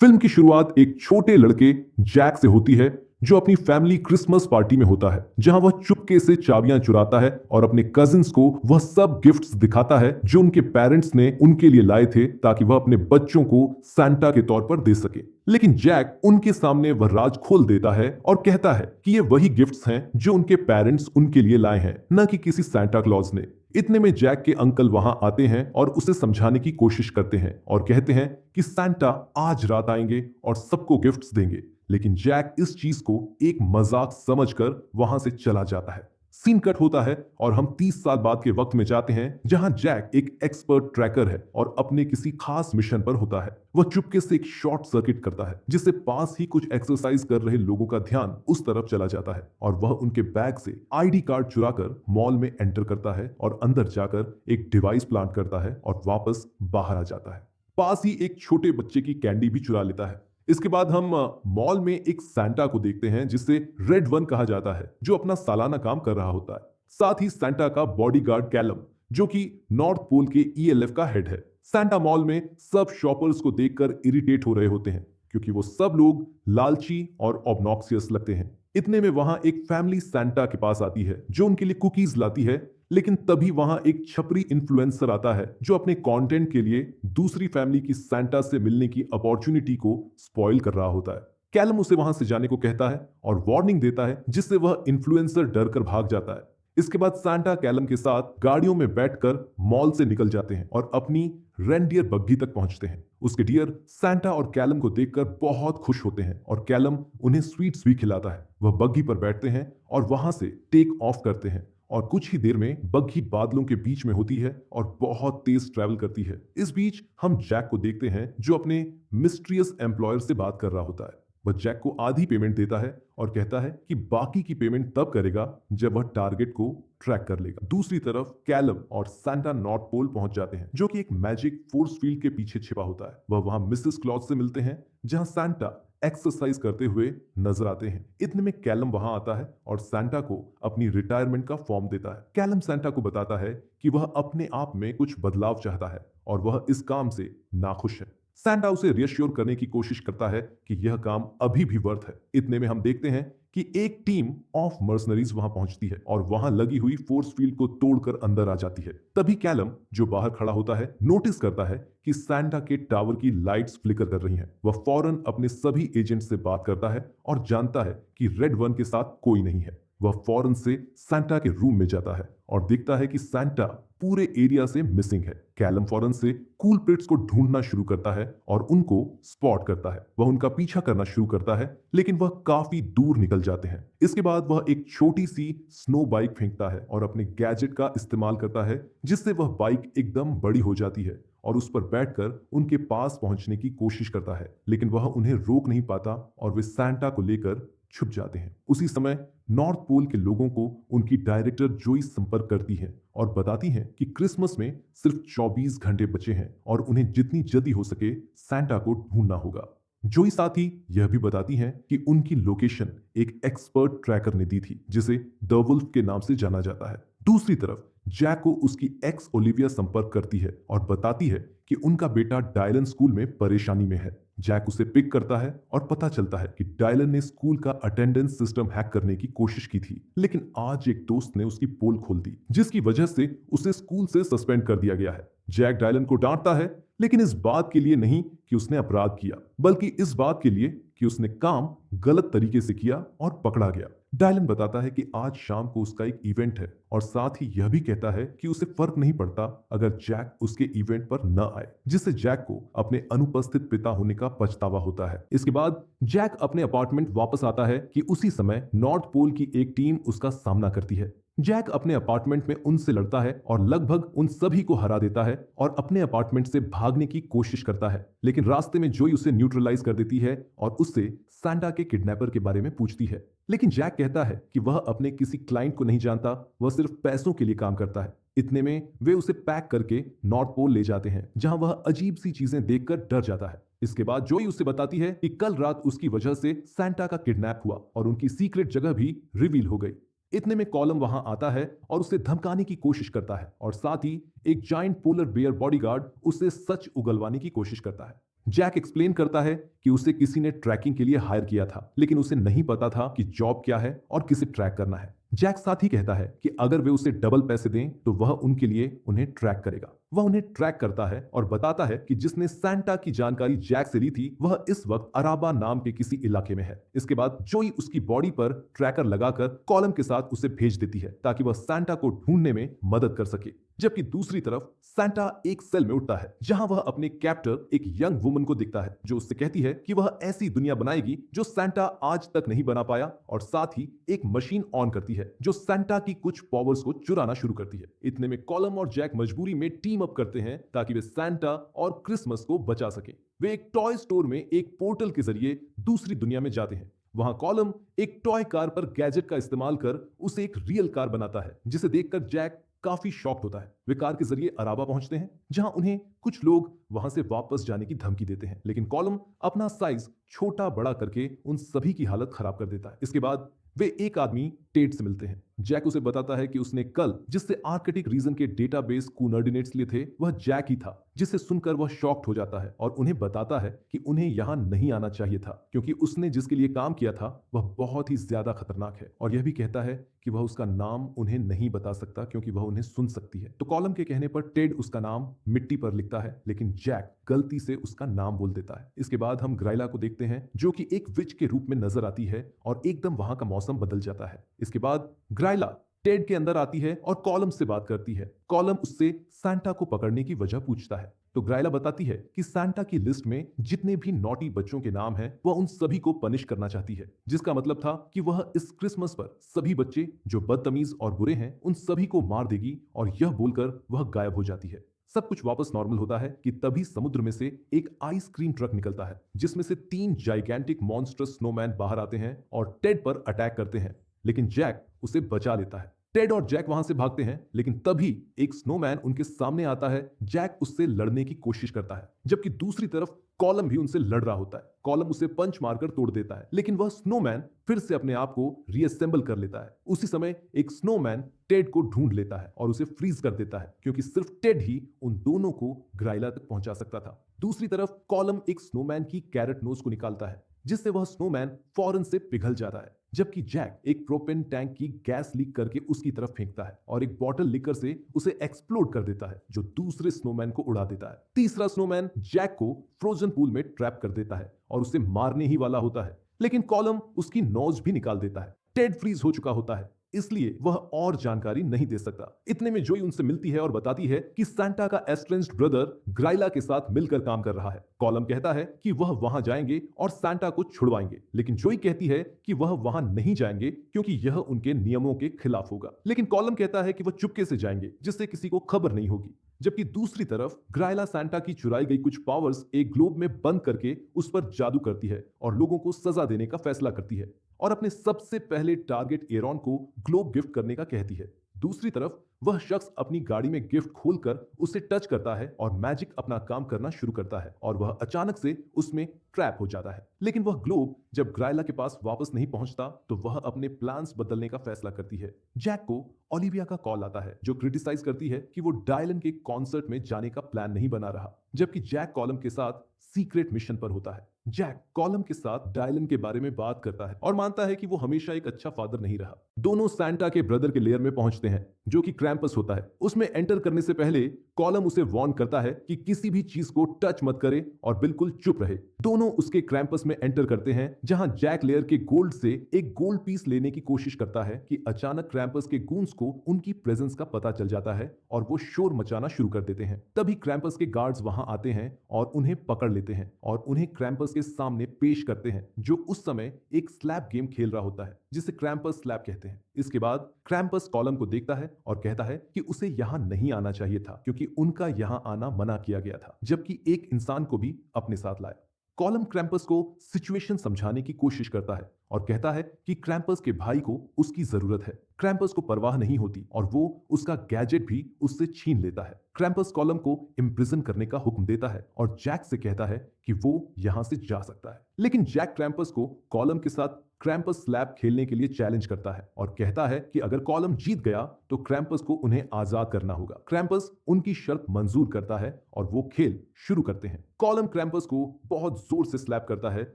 Film की शुरुआत एक छोटे लड़के जैक से होती है जो अपनी फैमिली क्रिसमस पार्टी में होता है, जहां वह चुपके से चाबियां चुराता है और अपने कजिन्स को वह सब गिफ्ट्स दिखाता है जो उनके पेरेंट्स ने उनके लिए लाए थे ताकि वह अपने बच्चों को सांता के तौर पर दे सके। लेकिन जैक उनके सामने वह राज खोल देता है और कहता है कि ये वही गिफ्ट्स हैं जो उनके पेरेंट्स उनके लिए लाए हैं, न कि किसी सांता क्लॉज ने। इतने में जैक के अंकल वहां आते हैं और उसे समझाने की कोशिश करते हैं और कहते हैं कि सांता आज रात आएंगे और सबको गिफ्ट्स देंगे। लेकिन जैक इस चीज को एक मजाक समझकर वहां से चला जाता है। सीन कट होता है और हम 30 साल बाद के वक्त में जाते हैं जहां जैक एक एक्सपर्ट ट्रैकर है और अपने किसी खास मिशन पर होता है। वह चुपके से एक शॉर्ट सर्किट करता है जिससे पास ही कुछ एक्सरसाइज कर रहे लोगों का ध्यान उस तरफ चला जाता है और वह उनके बैग से आईडी कार्ड चुराकर मॉल में एंटर करता है और अंदर जाकर एक डिवाइस प्लांट करता है और वापस बाहर आ जाता है। पास ही एक छोटे बच्चे की कैंडी भी चुरा लेता है। इसके बाद हम मॉल में एक सांता को देखते हैं जिसे रेड वन कहा जाता है, जो अपना सालाना काम कर रहा होता है। साथ ही सांता का बॉडीगार्ड कैलम, जो कि नॉर्थ पोल के ईएलएफ का हेड है। सांता मॉल में सब शॉपर्स को देखकर इरिटेट हो रहे होते हैं क्योंकि वो सब लोग लालची और ऑब्नॉक्सियस लगते हैं। इतने में वहां एक फैमिली सांता के पास आती है जो उनके लिए कुकीज लाती है। लेकिन तभी वहां एक छपरी इन्फ्लुएंसर आता है जो अपने कंटेंट के लिए दूसरी फैमिली की सांता से मिलने की अपॉर्चुनिटी को स्पॉइल कर रहा होता है। कैलम उसे वहां से जाने को कहता है और वार्निंग देता है जिससे वह इन्फ्लुएंसर डर कर भाग जाता है। इसके बाद सांता कैलम के साथ गाड़ियों में बैठकर मॉल से निकल जाते हैं और अपनी रेनडियर बग्गी तक पहुंचते हैं। उसके डियर सांता और कैलम को देखकर बहुत खुश होते हैं और कैलम उन्हें स्वीट्स भी खिलाता है। वह बग्गी पर बैठते हैं और वहां से टेक ऑफ करते हैं और कुछ ही देर में बग्घी बादलों के बीच में होती है और बहुत तेज ट्रैवल करती है। इस बीच हम जैक को देखते हैं जो अपने मिस्ट्रियस एम्प्लॉयर से बात कर रहा होता है। वह जैक को आधी पेमेंट देता है और कहता है कि बाकी की पेमेंट तब करेगा जब वह टारगेट को ट्रैक कर लेगा। दूसरी तरफ कैलम और सांता नॉर्थ पोल पहुंच जाते हैं जो कि एक मैजिक फोर्स फील्ड के पीछे छिपा होता है। वह वहां मिसेस क्लॉज से मिलते हैं जहां सांता एक्सरसाइज करते हुए नजर आते हैं। इतने में कैलम वहां आता है और सांता को अपनी रिटायरमेंट का फॉर्म देता है। कैलम सांता को बताता है कि वह अपने आप में कुछ बदलाव चाहता है और वह इस काम से नाखुश है। सांता उसे रियश्योर करने की कोशिश करता है कि यह काम अभी भी वर्थ है। इतने में हम देखते हैं कि एक टीम ऑफ मर्सनरीज वहां पहुंचती है और वहां लगी हुई फोर्स फील्ड को तोड़कर अंदर आ जाती है। तभी कैलम, जो बाहर खड़ा होता है, नोटिस करता है कि सांता के टावर की लाइट्स फ्लिकर कर रही हैं। वह फौरन अपने सभी एजेंट से बात करता है और जानता है कि रेड वन के साथ कोई नहीं है। वह फौरन से सांता के रूम में जाता है और देखता है कि सांता पूरे एरिया से मिसिंग है। कैलम फौरन से कूलप्रिट्स को ढूंढना शुरू करता है और उनको स्पॉट करता है। वह उनका पीछा करना शुरू करता है लेकिन वह काफी दूर निकल जाते हैं। इसके बाद वह एक छोटी सी स्नो बाइक फेंकता है और अपने गैजेट का इस्तेमाल करता है जिससे वह बाइक एकदम बड़ी हो जाती है और उस पर बैठकर उनके पास पहुंचने की कोशिश करता है। लेकिन वह उन्हें रोक नहीं पाता और वे सांता को लेकर छुप जाते हैं। उसी समय नॉर्थ पोल के लोगों को उनकी डायरेक्टर जोई संपर्क करती है और बताती है कि क्रिसमस में सिर्फ 24 घंटे बचे हैं और उन्हें जितनी जल्दी हो सके सांता को ढूंढना होगा। जोई साथ ही यह भी बताती हैं कि उनकी लोकेशन एक एक्सपर्ट ट्रैकर ने दी थी जिसे द वुल्फ के नाम से जाना जाता है। दूसरी तरफ जैक को उसकी एक्स ओलिविया संपर्क करती है और बताती है कि उनका बेटा डायलन स्कूल में परेशानी में है। जैक उसे पिक करता है और पता चलता है कि डायलन ने स्कूल का अटेंडेंस सिस्टम हैक करने की कोशिश की थी, लेकिन आज एक दोस्त ने उसकी पोल खोल दी जिसकी वजह से उसे स्कूल से सस्पेंड कर दिया गया है। जैक डायलन को डांटता है, लेकिन इस बात के लिए नहीं कि उसने अपराध किया, बल्कि इस बात के लिए कि उसने काम गलत तरीके से किया और पकड़ा गया। डायलन बताता है कि आज शाम को उसका एक इवेंट है और साथ ही यह भी कहता है कि उसे फर्क नहीं पड़ता अगर जैक उसके इवेंट पर न आए, जिससे जैक को अपने अनुपस्थित पिता होने का पछतावा होता है। इसके बाद जैक अपने अपार्टमेंट वापस आता है कि उसी समय नॉर्थ पोल की एक टीम उसका सामना करती है। जैक अपने अपार्टमेंट में उनसे लड़ता है और लगभग उन सभी को हरा देता है और अपने अपार्टमेंट से भागने की कोशिश करता है, लेकिन रास्ते में जोई उसे न्यूट्रलाइज कर देती है और उससे सांता के किडनैपर के बारे में पूछती है। लेकिन जैक कहता है कि वह अपने किसी क्लाइंट को नहीं जानता, वह सिर्फ पैसों के लिए काम करता है। इतने में वे उसे पैक करके नॉर्थ पोल ले जाते हैं जहां वह अजीब सी चीजें देखकर डर जाता है। इसके बाद जोई उसे बताती है कि कल रात उसकी वजह से सांता का किडनैप हुआ और उनकी सीक्रेट जगह भी रिवील हो गई। इतने में कॉलम वहां आता है और उसे धमकाने की कोशिश करता है और साथ ही एक जायंट पोलर बेयर बॉडीगार्ड उसे सच उगलवाने की कोशिश करता है। जैक एक्सप्लेन करता है कि उसे किसी ने ट्रैकिंग के लिए हायर किया था, लेकिन उसे नहीं पता था कि जॉब क्या है और किसे ट्रैक करना है। जैक साथ ही कहता है कि अगर वे उसे डबल पैसे दें तो वह उनके लिए उन्हें ट्रैक करेगा। वह उन्हें ट्रैक करता है और बताता है कि जिसने सैंटा की जानकारी जैक से ली थी वह इस वक्त अराबा नाम के किसी इलाके में है। इसके बाद जोई उसकी बॉडी पर ट्रैकर लगाकर कॉलम के साथ उसे भेज देती है ताकि वह सैंटा को ढूंढने में मदद कर सके। जबकि दूसरी तरफ सैंटा एक सेल में उठता है जहां वह अपने कैप्टर एक यंग वुमन को दिखता है जो उससे कहती है कि वह ऐसी दुनिया बनाएगी जो सैंटा आज तक नहीं बना पाया, और साथ ही एक मशीन ऑन करती है जो सैंटा की कुछ पावर्स को चुराना शुरू करती है। इतने में कॉलम और जैक मजबूरी में टीम अप करते हैं ताकि वे सैंटा और क्रिसमस को बचा सके। वे एक टॉय स्टोर में एक पोर्टल के जरिए दूसरी दुनिया में जाते हैं। वहां कॉलम एक टॉय कार पर गैजेट का इस्तेमाल कर उसे एक रियल कार बनाता है, जिसे देखकर जैक काफी शॉक्ड होता है। वे कार के जरिए अराबा पहुंचते हैं जहां उन्हें कुछ लोग वहां से वापस जाने की धमकी देते हैं, लेकिन कॉलम अपना साइज छोटा बड़ा करके उन सभी की हालत खराब कर देता है। इसके बाद वे एक आदमी टेड से मिलते हैं। जैक उसे बताता है कि उसने कल जिससे आर्कटिक रीजन के डेटाबेस कोऑर्डिनेट्स लिए थे वह जैक ही था, जिसे सुनकर वह शॉक्ड हो जाता है और उन्हें बताता है कि उन्हें यहां नहीं आना चाहिए था क्योंकि उसने जिसके लिए काम किया था वह बहुत ही ज्यादा खतरनाक है, और यह भी कहता है कि वह उसका नाम उन्हें नहीं बता सकता क्योंकि वह उन्हें सुन सकती है। तो कॉलम के कहने पर टेड उसका नाम मिट्टी पर लिखता है, लेकिन जैक गलती से उसका नाम बोल देता है। इसके बाद हम ग्राइला को देखते हैं जो कि एक विच के रूप में नजर आती है और एकदम वहां का मौसम बदल जाता है। इसके बाद ग्राइला टेड के अंदर आती है और कॉलम से बात करती है। कॉलम उससे सैंटा को पकड़ने की वजह पूछता है तो ग्राइला बताती है कि सैंटा की लिस्ट में जितने भी नॉटी बच्चों के नाम हैं वह उन सभी को पनिश करना चाहती है, जिसका मतलब था कि वह इस क्रिसमस पर सभी बच्चे जो बदतमीज और बुरे हैं उन सभी को मार देगी, और यह बोलकर वह गायब हो जाती है। सब कुछ वापस नॉर्मल होता है कि तभी समुद्र में से एक आइसक्रीम ट्रक निकलता है जिसमें से 3 जाइगेंटिक मॉन्स्टर्स स्नोमैन बाहर आते हैं और टेड पर अटैक करते हैं, लेकिन जैक उसे बचा लेता है। टेड और जैक वहां से भागते हैं, लेकिन तभी एक स्नोमैन उनके सामने आता है। जैक उससे लड़ने की कोशिश करता है, जबकि दूसरी तरफ कॉलम भी उनसे लड़ रहा होता है। कॉलम उसे पंच मारकर तोड़ देता है, लेकिन वह स्नोमैन फिर से अपने आप को रीअसेंबल कर लेता है। उसी समय एक स्नोमैन टेड को ढूंढ लेता है और उसे फ्रीज कर देता है क्योंकि सिर्फ टेड ही उन दोनों को ग्राइला तक पहुंचा सकता था। दूसरी तरफ कॉलम एक स्नोमैन की कैरेट नोज को निकालता है जिससे वह स्नोमैन फौरन से पिघल जाता है, जबकि जैक एक प्रोपेन टैंक की गैस लीक करके उसकी तरफ फेंकता है और एक बॉटल लिकर से उसे एक्सप्लोड कर देता है जो दूसरे स्नोमैन को उड़ा देता है। तीसरा स्नोमैन जैक को फ्रोजन पूल में ट्रैप कर देता है और उसे मारने ही वाला होता है, लेकिन कॉलम उसकी नोज भी निकाल देता है। टेड फ्रीज हो चुका होता है, इसलिए वह और जानकारी नहीं दे सकता। इतने में जोई उनसे मिलती है और बताती है कि सैंटा का एस्ट्रेंज्ड ब्रदर ग्राइला के साथ मिलकर काम कर रहा है। कॉलम कहता है कि वह वहां जाएंगे और सैंटा को छुड़वाएंगे, लेकिन जोई कहती है कि वह वहां नहीं जाएंगे क्योंकि यह उनके नियमों के खिलाफ होगा। लेकिन कॉलम कहता है कि वह चुपके से जाएंगे जिससे किसी को खबर नहीं होगी। जबकि दूसरी तरफ ग्राइला सैंटा की चुराई गई कुछ पावर्स एक ग्लोब में बंद करके उस पर जादू करती है और लोगों को सजा देने का फैसला करती है और अपने सबसे पहले टारगेट एरॉन को ग्लोब गिफ्ट करने का कहती है। दूसरी तरफ वह शख्स अपनी गाड़ी में गिफ्ट खोलकर उसे टच करता है और मैजिक अपना काम करना शुरू करता है और वह अचानक से उसमें ट्रैप हो जाता है। लेकिन वह ग्लोब जब ग्राइला के पास वापस नहीं पहुंचता तो वह अपने प्लान्स बदलने का फैसला करती है। जैक को ओलिविया का कॉल आता है जो क्रिटिसाइज करती है कि वो डायलन के कॉन्सर्ट में जाने का प्लान नहीं बना रहा, जबकि जैक कॉलम के साथ सीक्रेट मिशन पर होता है। जैक कॉलम के साथ डायलन के बारे में बात करता है और मानता है कि वो हमेशा एक अच्छा फादर नहीं रहा। दोनों सैंटा के ब्रदर के लेयर में पहुंचते हैं जो कि क्रैम्पस होता है। उसमें एंटर करने से पहले कॉलम उसे वार्न करता है कि किसी भी चीज को टच मत करे और बिल्कुल चुप रहे। दोनों उसके क्रैम्पस में एंटर करते हैं जहां जैक लेयर के गोल्ड से एक गोल्ड पीस लेने की कोशिश करता है कि अचानक क्रैम्पस के गूंस को उनकी प्रेजेंस का पता चल जाता है और वो शोर मचाना शुरू कर देते हैं। तभी क्रैम्पस के गार्ड्स वहां आते हैं और उन्हें पकड़ लेते हैं और उन्हें क्रैम्पस के सामने पेश करते हैं जो उस समय एक स्लैप गेम खेल रहा होता है जिसे क्रैम्पस स्लैप कहते हैं। इसके बाद क्रैम्पस कॉलम को देखता है और कहता है कि उसे यहां नहीं आना चाहिए था क्योंकि उनका यहां आना मना किया गया था, जबकि एक इंसान को भी अपने साथ लाया। कॉलम क्रैम्पस को सिचुएशन समझाने की कोशिश करता है और कहता है कि क्रैम्पस के भाई को उसकी जरूरत है क्रैम्पस को परवाह नहीं होती और वो उसका गैजेट भी उससे छीन लेता है। क्रैम्पस कॉलम को इम्प्रिजन करने का हुक्म देता है और जैक से कहता है कि वो यहां से जा सकता है। लेकिन जैक क्रैम्पस को कॉलम के साथ क्रैम्पस स्लैब खेलने के लिए चैलेंज करता है और कहता है कि अगर कॉलम जीत गया तो क्रैम्पस को उन्हें आजाद करना होगा। क्रैम्पस उनकी शर्त मंजूर करता है और वो खेल शुरू करते हैं। कॉलम क्रैम्पस को बहुत जोर से स्लैप करता है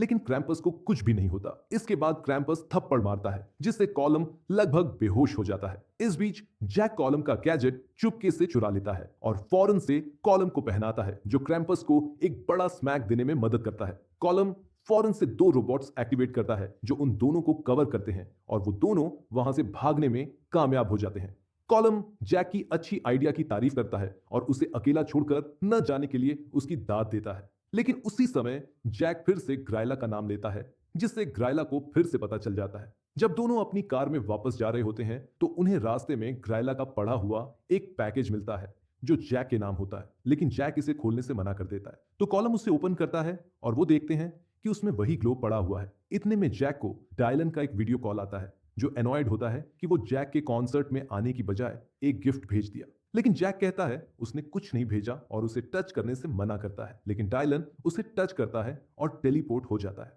लेकिन क्रैम्पस को कुछ भी नहीं होता। इसके बाद क्रैम्पस थप्पड़ मारता है जिससे कॉलम लगभग बेहोश हो जाता है। इस बीच जैक कॉलम का गैजेट चुपके से चुरा लेता है और फौरन से कॉलम को पहनाता है, जो क्रैम्पस को एक बड़ा स्मैक देने में मदद करता है। कॉलम फौरन से 2 रोबोट्स एक्टिवेट करता है जो उन दोनों को कवर करते हैं और वो दोनों वहां से भागने में कामयाब हो जाते हैं। कॉलम जैक की अच्छी आइडिया की तारीफ करता है और उसे अकेला छोड़कर न जाने के लिए उसकी दाद देता है। लेकिन उसी समय जैक फिर से ग्रायला का नाम लेता है जिससे ग्रायला को फिर से पता चल जाता है। जब दोनों अपनी कार में वापस जा रहे होते हैं तो उन्हें रास्ते में ग्रायला का पड़ा हुआ एक पैकेज मिलता है जो जैक के नाम होता है, लेकिन जैक इसे खोलने से मना कर देता है। तो कॉलम उसे ओपन करता है और वो देखते हैं कि उसमें वही ग्लोब पड़ा हुआ है। इतने में जैक को डायलन का एक वीडियो कॉल आता है जो एनॉयड होता है कि वो जैक के कॉन्सर्ट में आने की बजाय एक गिफ्ट भेज दिया। लेकिन जैक कहता है उसने कुछ नहीं भेजा और उसे टच करने से मना करता है, लेकिन डायलन उसे टच करता है और टेलीपोर्ट हो जाता है।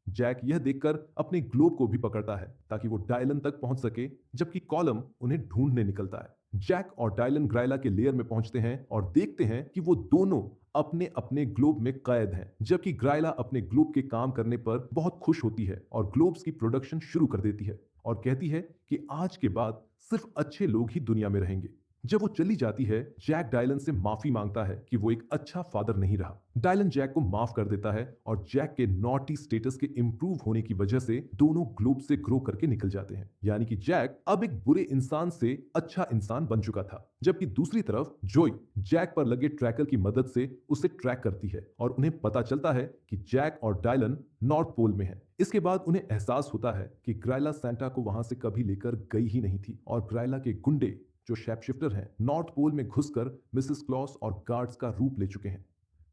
जैक यह देखकर अपने ग्लोब को भी पकड़ता है ताकि वो डायलन तक पहुंच सके, जबकि कॉलम उन्हें ढूंढने निकलता है। जैक और डायलन ग्रायला के लेयर में पहुंचते हैं और देखते हैं कि वो दोनों अपने अपने ग्लोब में कैद हैं, जबकि ग्रायला अपने ग्लोब के काम करने पर बहुत खुश होती है और ग्लोब्स की प्रोडक्शन शुरू कर देती है और कहती है कि आज के बाद सिर्फ अच्छे लोग ही दुनिया में रहेंगे। जब वो चली जाती है, जैक डायलन से माफी मांगता है कि वो एक अच्छा फादर नहीं रहा। डायलन जैक को माफ कर देता है और जैक के नॉटी स्टेटस के इंप्रूव होने की वजह से दोनों ग्लोब से ग्रो करके निकल जाते हैं। यानी कि जैक अब एक बुरे इंसान से अच्छा इंसान बन चुका था। जबकि दूसरी तरफ जोई जैक पर लगे ट्रैकर की मदद से उसे ट्रैक करती है और उन्हें पता चलता है कि जैक और डायलन नॉर्थ पोल में है। इसके बाद उन्हें एहसास होता है कि ग्रायला सैंटा को वहां से कभी लेकर गई ही नहीं थी और ग्रायला के गुंडे जो शैप शिफ्टर हैं नॉर्थ पोल में घुसकर मिसेस क्लॉस और गार्ड्स का रूप ले चुके हैं।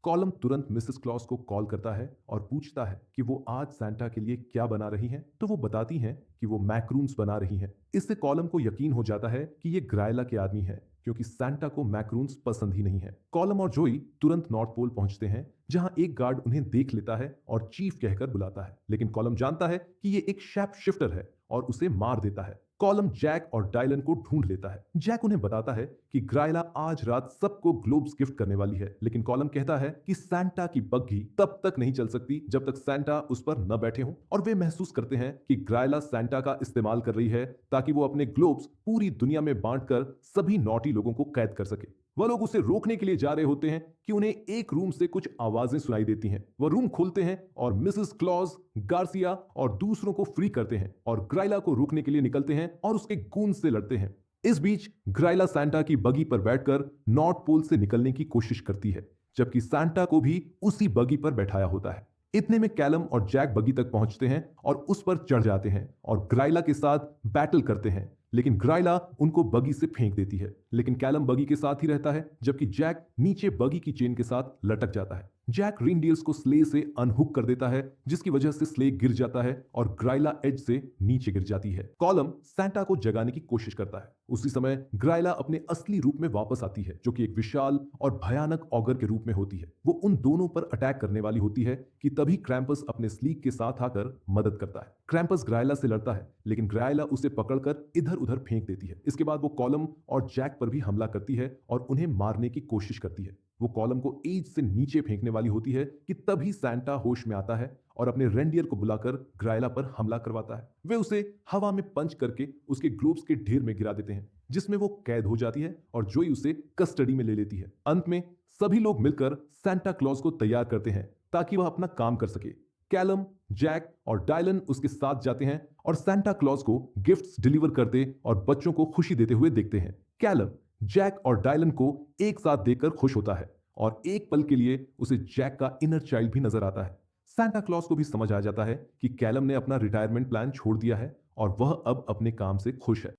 कॉलम तुरंत मिसेस क्लॉस को कॉल करता है और पूछता है कि वो आज सैंटा के लिए क्या बना रही हैं, तो वो बताती हैं कि वो मैक्रून्स बना रही हैं। इससे कॉलम को यकीन हो जाता है कि ये ग्रायला के आदमी है क्योंकि सैंटा को मैक्रून्स पसंद ही नहीं है। कॉलम और जोई तुरंत नॉर्थ पोल पहुंचते हैं जहां एक गार्ड उन्हें देख लेता है और चीफ कहकर बुलाता है, लेकिन कॉलम जानता है कि ये एक शैप शिफ्टर है और उसे मार देता है। कॉलम जैक और डायलन को ढूंढ लेता है। जैक उन्हें बताता है कि ग्रायला आज रात सबको ग्लोब्स गिफ्ट करने वाली है, लेकिन कॉलम कहता है कि सैंटा की बग्घी तब तक नहीं चल सकती जब तक सैंटा उस पर न बैठे हों, और वे महसूस करते हैं कि ग्रायला सैंटा का इस्तेमाल कर रही है ताकि वो अपने ग्लोब्स पूरी दुनिया में बांटकर सभी नॉटी लोगों को कैद कर सके। वह लोग उसे रोकने के लिए जा रहे होते हैं कि उन्हें एक रूम से कुछ आवाजें सुनाई देती हैं। वह रूम खोलते हैं और मिसेस क्लॉज, गार्सिया और दूसरों को फ्री करते हैं और ग्रायला को रोकने के लिए निकलते हैं और उसके गूंज से लड़ते हैं। इस बीच ग्रायला सैंटा की बगी पर बैठकर नॉर्थ पोल से निकलने की कोशिश करती है, जबकि सैंटा को भी उसी बगी पर बैठाया होता है। इतने में कैलम और जैक बगी तक पहुंचते हैं और उस पर चढ़ जाते हैं और ग्रायला के साथ बैटल करते हैं, लेकिन ग्रायला उनको बगी से फेंक देती है। लेकिन कैलम बगी के साथ ही रहता है जबकि जैक नीचे बगी की चेन के साथ लटक जाता है। जैक रिनडील्स को स्ले से अनहुक कर देता है जिसकी वजह से स्ले गिर जाता है और ग्रायला एज से नीचे गिर जाती है। कॉलम सैंटा को जगाने की कोशिश करता है। उसी समय ग्रायला अपने असली रूप में वापस आती है जो कि एक विशाल और भयानक ऑगर के रूप में होती है। वो उन दोनों पर अटैक करने वाली होती है कि तभी क्रैम्पस अपने स्लीक के साथ आकर मदद करता है। क्रैम्पस ग्रायला से लड़ता है लेकिन ग्रायला उसे पकड़कर इधर उधर फेंक देती है। इसके बाद वो कॉलम और जैक पर भी हमला करती है और उन्हें मारने की कोशिश करती है। वो कॉलम को एज से नीचे फेंकने वाली होती है कि तभी सैंटा होश में आता है और अपने रेंडियर को बुलाकर ग्रायला पर हमला करवाता है। वे उसे हवा में पंच करके उसके ग्लोब्स के ढेर में गिरा देते हैं जिसमें वो कैद हो जाती है और जोई उसे कस्टडी में ले लेती है। अंत में सभी लोग मिलकर सैंटा क्लॉज को तैयार करते हैं ताकि वह अपना काम कर सके। कैलम, जैक और डायलन उसके साथ जाते हैं और सैंटा क्लॉज को गिफ्ट्स डिलीवर करते और बच्चों को खुशी देते हुए देखते हैं। कैलम जैक और डायलन को एक साथ देखकर खुश होता है और एक पल के लिए उसे जैक का इनर चाइल्ड भी नजर आता है। सैंटा क्लॉज को भी समझ आ जाता है कि कैलम ने अपना रिटायरमेंट प्लान छोड़ दिया है और वह अब अपने काम से खुश है।